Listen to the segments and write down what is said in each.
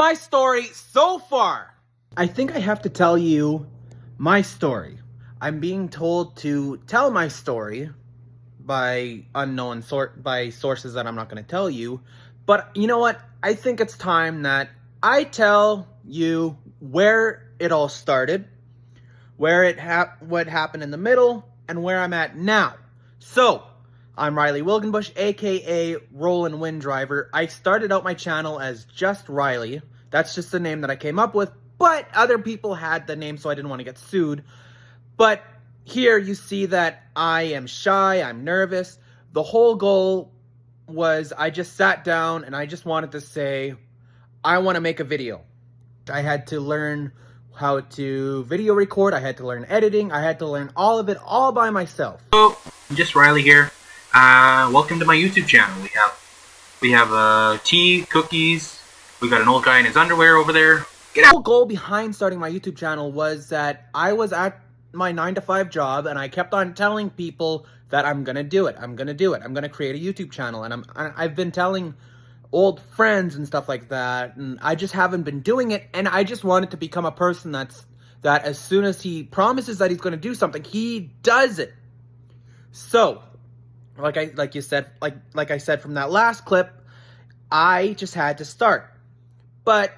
my story so far. I think I have to tell you my story. I'm being told to tell my story by by sources that I'm not going to tell you. But you know what? I think it's time that I tell you where it all started, what happened in the middle, and where I'm at now. So, I'm Riley Wilgenbush, aka Rolen Windrivver. I started out my channel as just Riley. That's just the name that I came up with, but other people had the name, so I didn't want to get sued. But here you see that I am shy, I'm nervous. The whole goal was I just sat down and I just wanted to say, I want to make a video. I had to learn how to video record, I had to learn editing, I had to learn all of it all by myself. Hello, I'm just Riley here. Welcome to my YouTube channel. We have tea, cookies, we got an old guy in his underwear over there. The whole goal behind starting my YouTube channel was that I was at my 9-to-5 job and I kept on telling people that I'm gonna do it, I'm gonna do it, I'm gonna create a YouTube channel, and I've been telling old friends and stuff like that, and I just haven't been doing it, and I just wanted to become a person that as soon as he promises that he's gonna do something, he does it. So, like I said from that last clip, I just had to start. But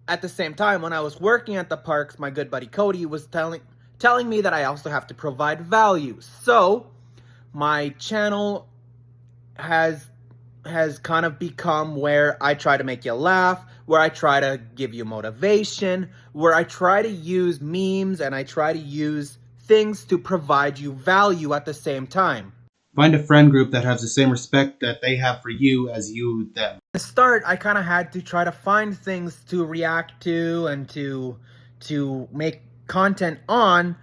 at the same time, when I was working at the parks, my good buddy Cody was telling me that I also have to provide value. So, my channel has kind of become where I try to make you laugh, where I try to give you motivation, where I try to use memes and I try to use things to provide you value at the same time. Find a friend group that has the same respect that they have for you as you them. At the start, I kind of had to try to find things to react to and to make content on,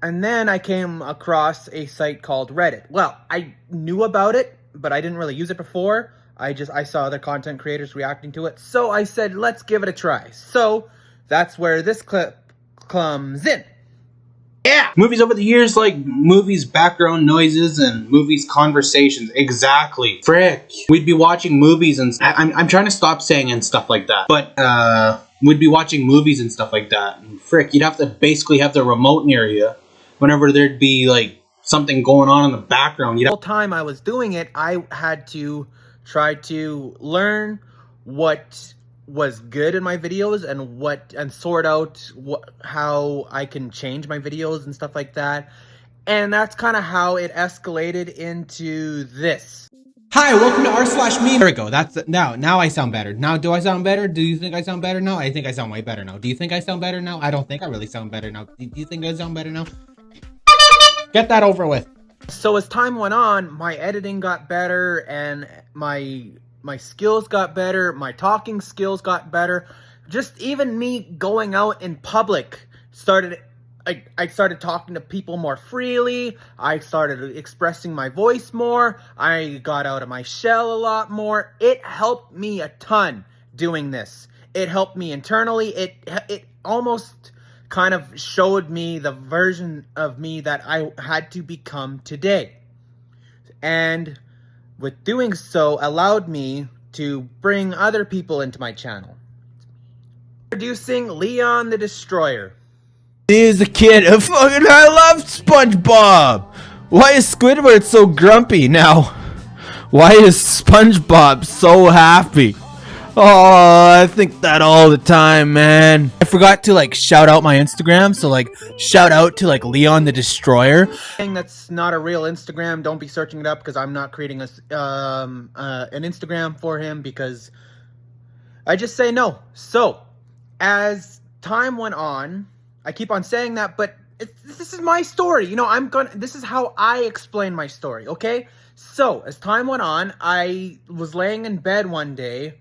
and then I came across a site called Reddit. Well, I knew about it, but I didn't really use it before. I saw other content creators reacting to it, so I said, let's give it a try. So, that's where this clip comes in. Yeah! Movies over the years, like movies background noises and movies conversations. Exactly. Frick. We'd be watching movies and I'm trying to stop saying and stuff like that. But we'd be watching movies and stuff like that. And frick, you'd have to basically have the remote near you whenever there'd be like something going on in the background. The whole time I was doing it, I had to try to learn what was good in my videos and sort out how I can change my videos and stuff like that. And that's kind of how it escalated into this. Hi, welcome to r/meme. There we go. That's now I sound better. Now, do I sound better? Do you think I sound better now? I think I sound way better now. Do you think I sound better now? I don't think I really sound better now. Do you think I sound better now? Get that over with. So as time went on, my editing got better and my skills got better, my talking skills got better. Just even me going out in public I started talking to people more freely. I started expressing my voice more. I got out of my shell a lot more. It helped me a ton doing this. It helped me internally. It almost kind of showed me the version of me that I had to become today. And with doing so, allowed me to bring other people into my channel. Introducing Leon the Destroyer. He's a kid. I love SpongeBob. Why is Squidward so grumpy now? Why is SpongeBob so happy? Oh, I think that all the time, man. I forgot to shout out my Instagram, so shout out to Leon the Destroyer. That's not a real Instagram. Don't be searching it up because I'm not creating an Instagram for him because I just say no. So, as time went on, I keep on saying that, but this is my story. You know, this is how I explain my story, okay? So, as time went on, I was laying in bed one day,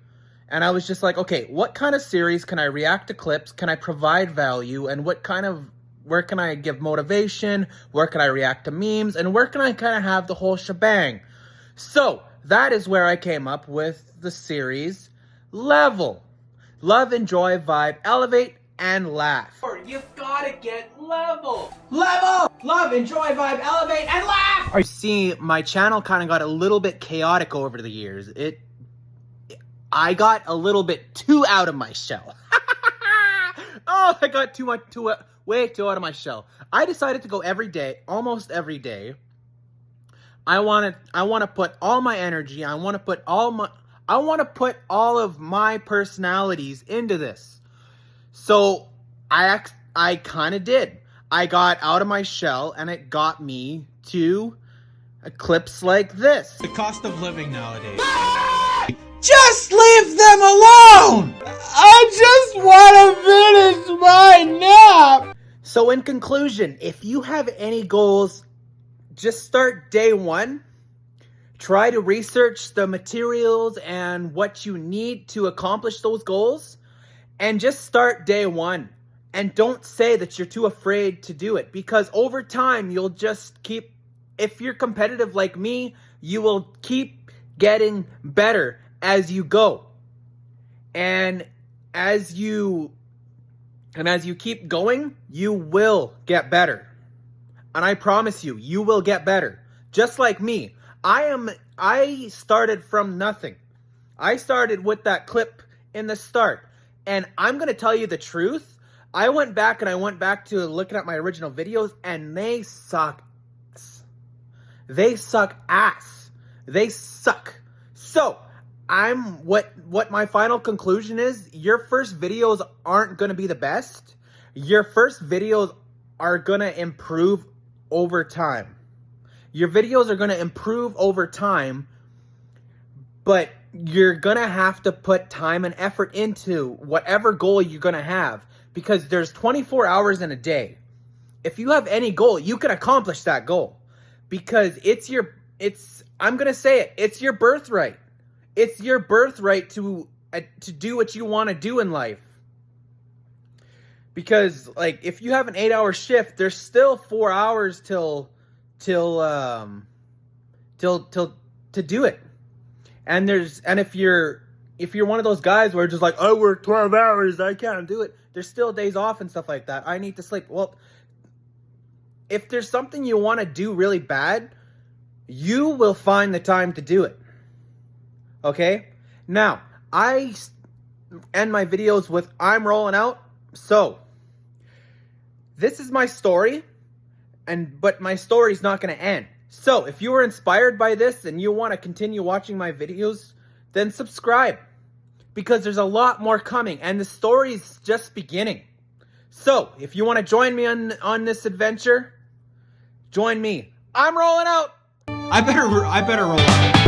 and I was just like, okay, what kind of series can I react to clips? Can I provide value? And where can I give motivation? Where can I react to memes? And where can I kind of have the whole shebang? So, that is where I came up with the series Level. Love, enjoy, vibe, elevate, and laugh. You've gotta get level. Level! Love, enjoy, vibe, elevate, and laugh! You see, my channel kind of got a little bit chaotic over the years. I got a little bit too out of my shell. Oh, I got way too out of my shell. I decided to go every day, almost every day. I want to put all my energy, I want to put all of my personalities into this. So I kind of did. I got out of my shell, and it got me to clips like this. The cost of living nowadays. Just leave them alone! I just want to finish my nap! So in conclusion, if you have any goals, just start day one. Try to research the materials and what you need to accomplish those goals. And just start day one. And don't say that you're too afraid to do it. Because over time, you'll just keep... If you're competitive like me, you will keep getting better as you go. And as you keep going, you will get better. And I promise you, you will get better. Just like me. I started from nothing. I started with that clip in the start. And I'm going to tell you the truth. I went back to looking at my original videos, and they suck. They suck ass. They suck. So, what my final conclusion is, your first videos aren't going to be the best. Your first videos are going to improve over time. Your videos are going to improve over time, but you're going to have to put time and effort into whatever goal you're going to have, because there's 24 hours in a day. If you have any goal, you can accomplish that goal, because I'm going to say it, it's your birthright. It's your birthright to do what you want to do in life. Because, like, if you have an 8-hour shift, there's still 4 hours till to do it. And if you're one of those guys where just like, I work 12 hours, I can't do it. There's still days off and stuff like that. I need to sleep. Well, if there's something you want to do really bad, you will find the time to do it. Okay? Now, I end my videos with I'm rolling out. So, this is my story, but my story's not going to end. So, if you were inspired by this and you want to continue watching my videos, then subscribe, because there's a lot more coming, and the story's just beginning. So, if you want to join me on this adventure, join me. I'm rolling out. I better roll out.